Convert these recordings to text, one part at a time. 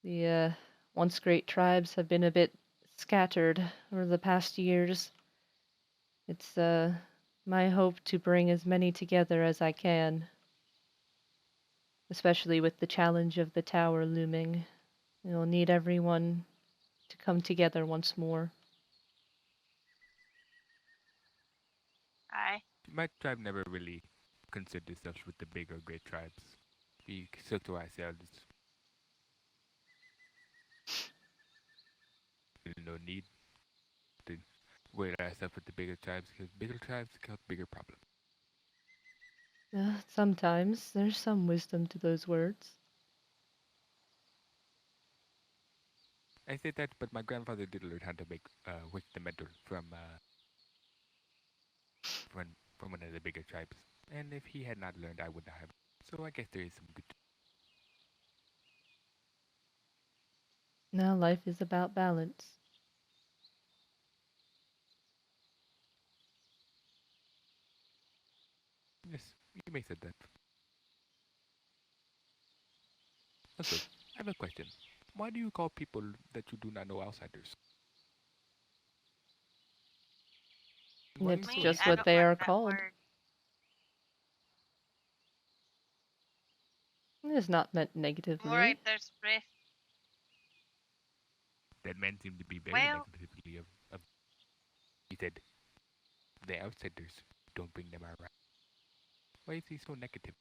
The once great tribes have been a bit scattered over the past years. It's my hope to bring as many together as I can, especially with the challenge of the tower looming. We'll need everyone to come together once more. Aye. My tribe never really concerned itself with the big or great tribes. We stuck to ourselves. No need to worry ourselves with the bigger tribes because bigger tribes cause bigger problems. Sometimes there's some wisdom to those words. I say that, but my grandfather did learn how to make wick the metal from from one of the bigger tribes. And if he had not learned, I would not have. So I guess there is some good. Now life is about balance. Yes, you may say that. Also, I have a question. Why do you call people that you do not know outsiders? Why are you It's so Me, just I what difficult? don't they like are that called. word. It's not meant I'm alright, negatively. there's breath. That man seemed to be very Well, negatively of he said the outsiders don't bring them around. Why is he so negative?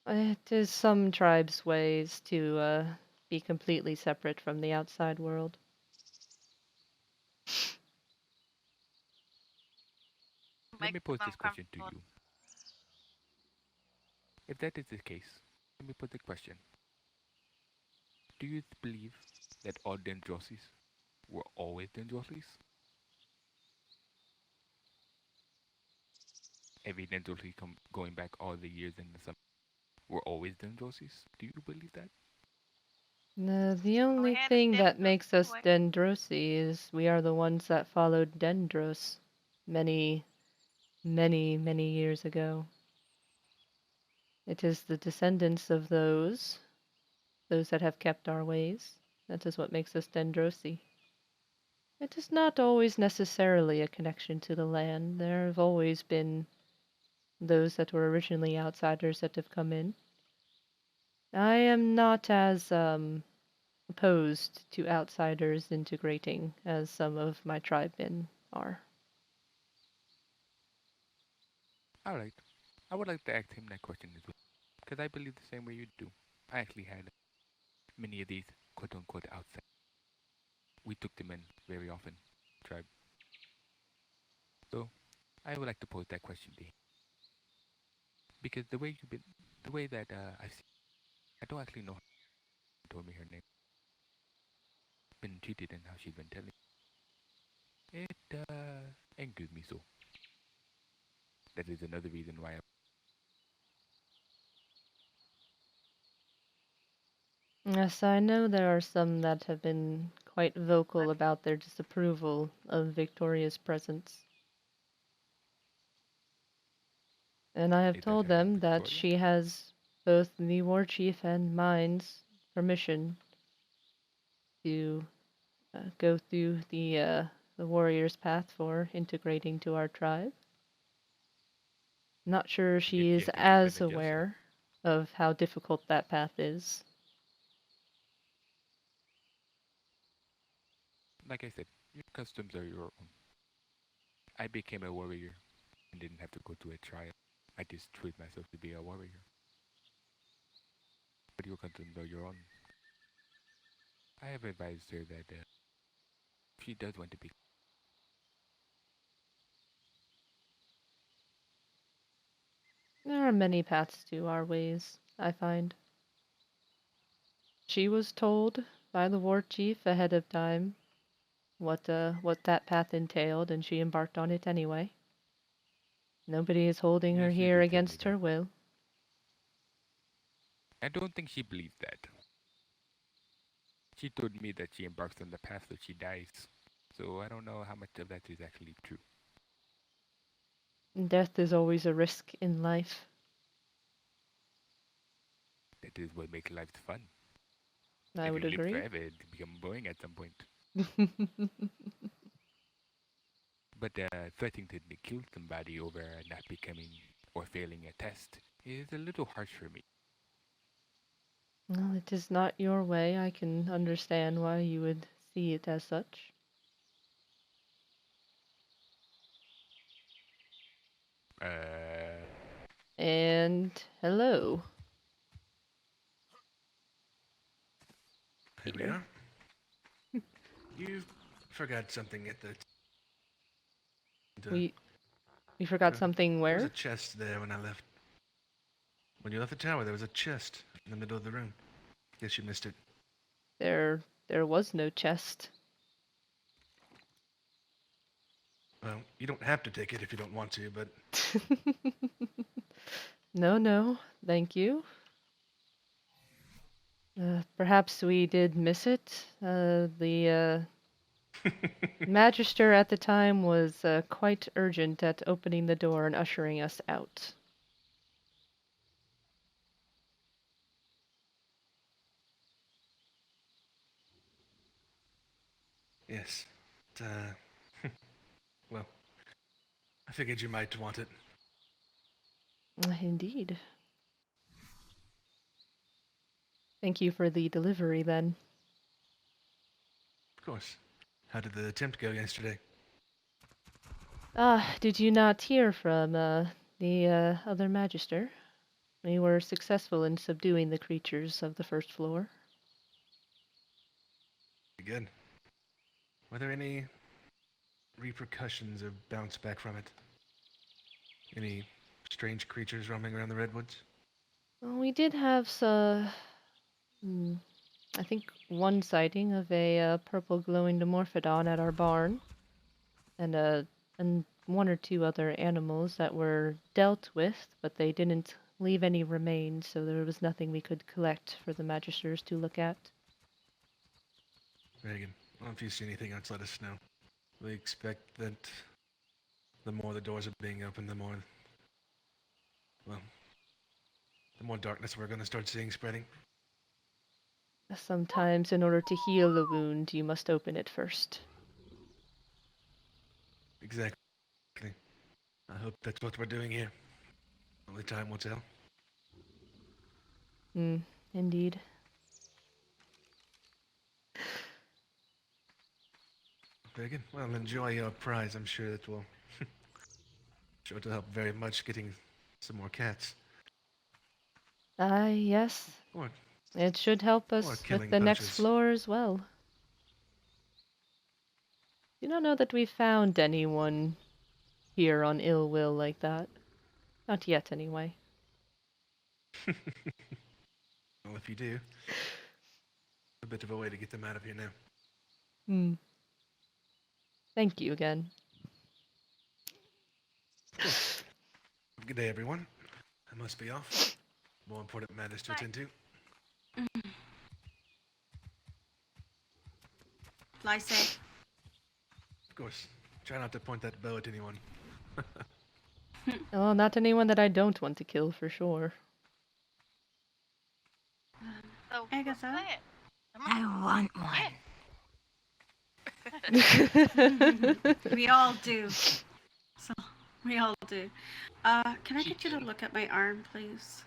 It is some tribes' ways to be completely separate from the outside world. Let make me pose them this question to comfortable. you. If that is the case, let me put the question. Do you believe that all Dendrosis were always Dendrosis? Every Dendrosis going back all the years in the summer were always Dendrosis? Do you believe that? No, the We only had a thing that different makes us way. Dendrosi is we are the ones that followed Dendros many, many years ago. It is the descendants of those that have kept our ways. That is what makes us Dendrosi. It is not always necessarily a connection to the land. There have always been those that were originally outsiders that have come in. I am not as opposed to outsiders integrating as some of my tribemen are. Alright. I would like to ask him that question as well. Because I believe the same way you do. I actually had many of these quote unquote outsiders. We took them in very often, tribe. So I would like to pose that question to him. Because the way that I've seen, I don't actually know how she told me her name. Been treated and how she's been telling. It angers me so. That is another reason why Yes, I know there are some that have been quite vocal about their disapproval of Victoria's presence. And I have it does told have been them that Victoria. she has both the war chief and mine's permission to go through the warrior's path for integrating to our tribe. Not sure I guess she she is has to keep an as adjusting. aware of how difficult that path is. Like I said, your customs are your own. I became a warrior and didn't have to go to a trial. I just trained myself to be a warrior. But your customs are your own. I have advised her that if she does want to be, There are many paths to our ways, I find. She was told by the war chief ahead of time what that path entailed, and she embarked on it anyway. Nobody is holding her yes, you here did tell me against that. her will. I don't think she believes that. She told me that she embarks on the path that she dies. So I don't know how much of that is actually true. Death is always a risk in life. That is what makes life fun. I If would you live agree. forever, it becomes boring at some point. But threatening to kill somebody over not becoming or failing a test is a little harsh for me. Well, it is not your way. I can understand why you would see it as such. Uh, And hello, Here we Peter. are. You forgot something at the. We we forgot There something there was a where? chest there when I left. When you left the tower, there was a chest in the middle of the room. Guess you missed it. There was no chest. Well, you don't have to take it if you don't want to, but No, no, thank you. Perhaps we did miss it. The Magister at the time was quite urgent at opening the door and ushering us out. yes. Well, I figured you might want it. Indeed. Thank you for the delivery then. Of course. How did the attempt go yesterday? Ah, did you not hear from the other Magister? We were successful in subduing the creatures of the first floor. Good. Were there any repercussions or bounce back from it? Any strange creatures roaming around the redwoods? Well, we did have mm, I think one sighting of a purple glowing Dimorphodon at our barn, and one or two other animals that were dealt with, but they didn't leave any remains, so there was nothing we could collect for the magisters to look at. Very good. Well, if you see anything else, let us know. We expect that the more the doors are being opened, well, the more darkness we're going to start seeing spreading. Sometimes, in order to heal a wound, you must open it first. Exactly. I hope that's what we're doing here. Only time will tell. Hmm, indeed. Very good. Well, enjoy your prize. I'm sure that will sure to help very much getting some more cats. Ah, yes. Or It should help or us with killing the next poachers. floor as well. Do not know that we found anyone here on ill will like that. Not yet, anyway. Well, if you do, a bit of a way to get them out of here now. Hmm. Thank you again. Of course. Have a good day, everyone. I must be off. More important matters to attend to. Fly safe. Of course. Try not to point that bow at anyone. Oh, not anyone that I don't want to kill for sure. So Agatha? play it. I want one. Yes, We all do. So we all do. Can I get you to look at my arm, please?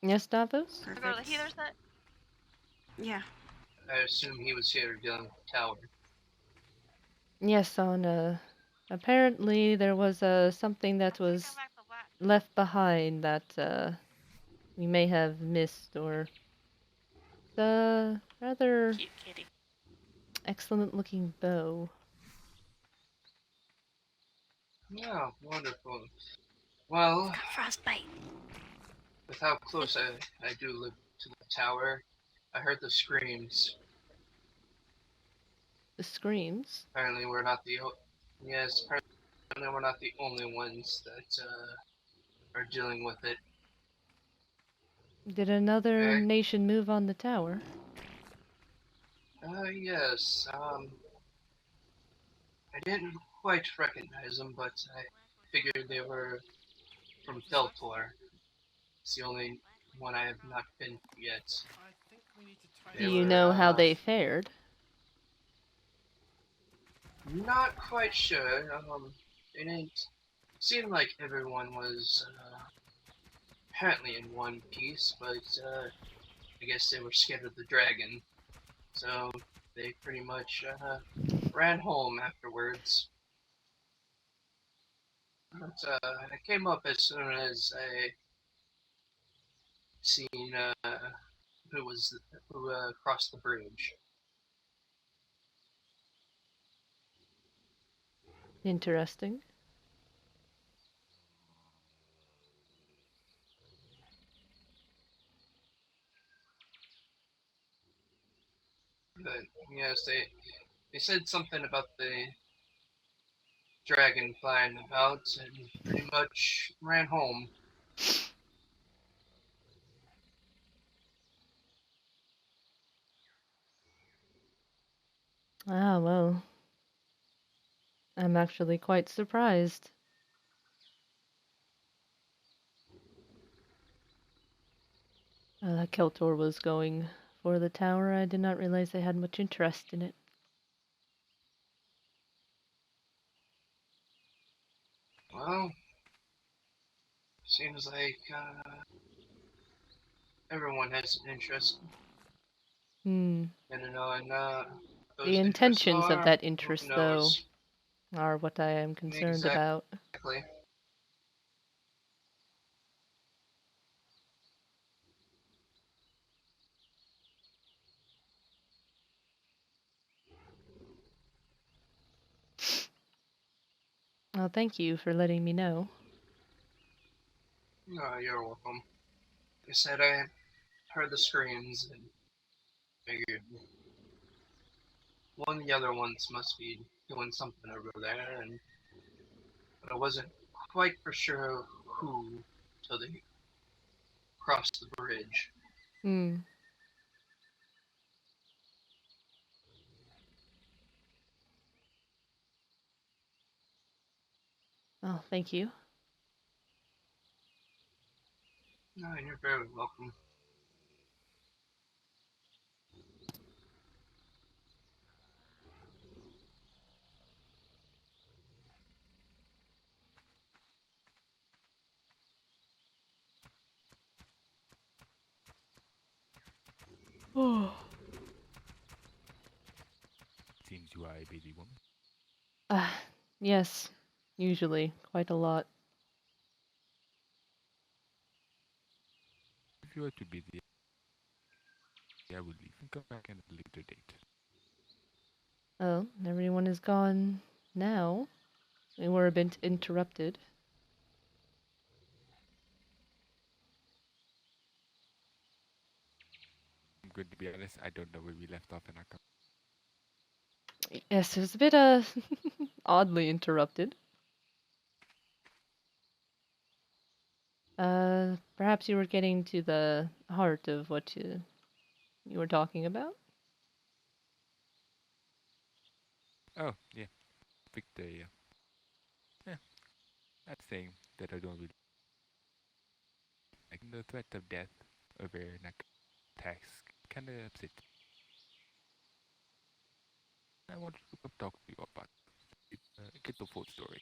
Yeah. Davos? We go to the Perfect. healer's hut. Yeah. I assume he was here dealing with the tower. Yes, on apparently there was something that I was come back to black. left behind that we may have missed, or the rather Cute kitty. excellent looking bow. Yeah, wonderful. Well, Got frostbite. with how close I do live to the tower, I heard the screams. The screams. Apparently, we're not the yes. Apparently, we're not the only ones that are dealing with it. Did another Okay. nation move on the tower? Yes. I didn't quite recognize them, but I figured they were from Feltor. It's the only one I have not been to yet. Do They you were know how they fared? not quite sure. It didn't seem like everyone was apparently in one piece, but I guess they were scared of the dragon, so they pretty much ran home afterwards. But I came up as soon as I seen who was who crossed the bridge. Interesting. But yes, they said something about the dragon flying about and pretty much ran home. Ah, well, I'm actually quite surprised. Keltor was going for the tower. I did not realize they had much interest in it. Well, seems like everyone has an interest, Hmm. and on The those interests intentions of are, that who interest, though, knows are what I am concerned exactly. about. Well, thank you for letting me know. No, you're welcome. I said I heard the screams and figured one of the other ones must be doing something over there, and but I wasn't quite for sure who till they crossed the bridge. Hmm. Oh, thank you. No, you're very welcome. Oh. Seems you are a busy woman. Yes, usually quite a lot. If you are too busy, I will leave and come back at a later date. Oh, everyone is gone now. We were a bit interrupted. I'm going to be honest, I don't know where we left off in our Yes, it was a bit oddly interrupted. Perhaps you were getting to the heart of what you were talking about. Oh, yeah. Victoria. Yeah, that's saying that I don't really like the threat of death over an task kinda upset. I wanted to come talk to you about it, get the full story.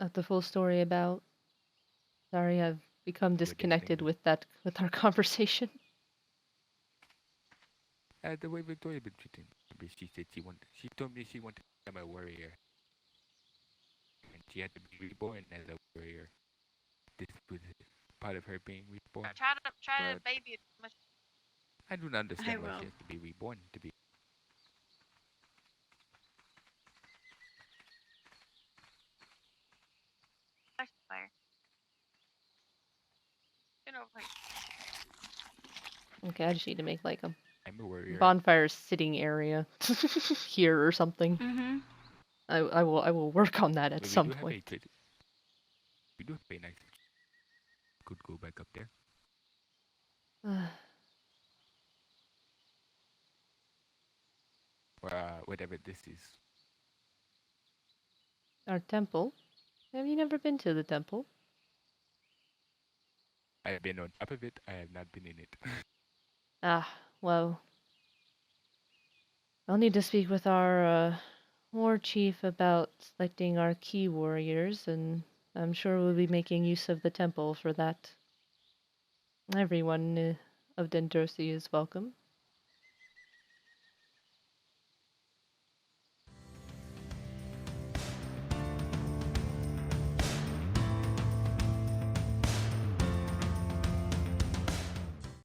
Uh, the full story about. Sorry, I've become Your destiny disconnected with with our conversation. the way Victoria been treating me. She said she told me she wanted to become a warrior and she had to be reborn as a warrior. This was part of her being reborn. Try to But baby it much. I don't I understand why will. she has to be reborn to be. Fire. You know, like Okay, I just need to make like a I'm a warrior. bonfire sitting area here or something. Mm-hmm. I will work on that at But we some do have point. a good, we do have a nice. Could go back up there. Or whatever this is. Our temple. Have you never been to the temple? I've been on top of it. I have not been in it. Ah, well, I'll need to speak with our war chief about selecting our key warriors, and I'm sure we'll be making use of the temple for that. Everyone of Dendrosi is welcome.